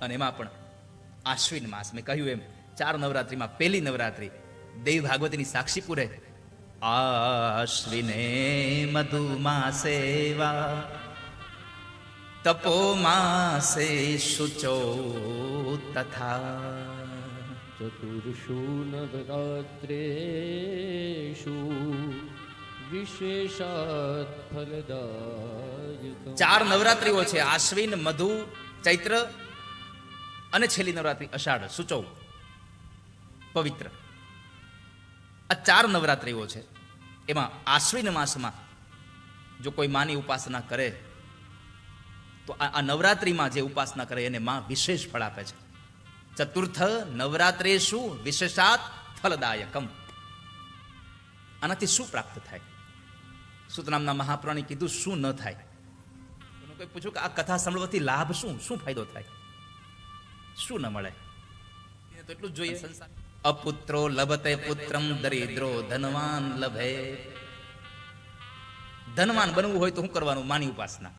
અને એમાં પણ આશ્વિન માસ, મેં કહ્યું એમ 4 નવરાત્રિમાં પહેલી નવરાત્રિ દેવી ભાગવતીની સાક્ષી પૂરે. આશ્વિને મધુમાસેવા તપો માસે શુચો તથા ચતુર્ષુ નવરાત્રેષુ વિશેષાત ફલદાયકમ. 4 નવરાત્રિઓ છે, આશ્વિન, મધુ, ચૈત્ર અને છેલ્લી નવરાત્રિ અષાઢ, સુચૌ, પવિત્ર. આ 4 નવરાત્રિઓ છે. એમાં આશ્વિન માસમાં જો કોઈ માની ઉપાસના કરે તો આ નવરાત્રિમાં જે ઉપાસના કરે એને માં વિશેષ ફળ આપે છે. ચતુર્થ નવરાત્રેષુ વિશેષાત ફલદાયકમ. આનાથી શું પ્રાપ્ત થાય? સૂત નામના મહાપુરાણે કીધું શું ન થાય. કોઈ પૂછ્યું કે આ કથા સાંભળવાથી લાભ શું, શું ફાયદો થાય? શું ન મળે? તો એટલું જ જોઈએ. અપુત્રો લભતે પુત્રમ દરિદ્રો ધનવાન લભે. ધનવાન બનવું હોય તો શું કરવાનું? માની ઉપાસના.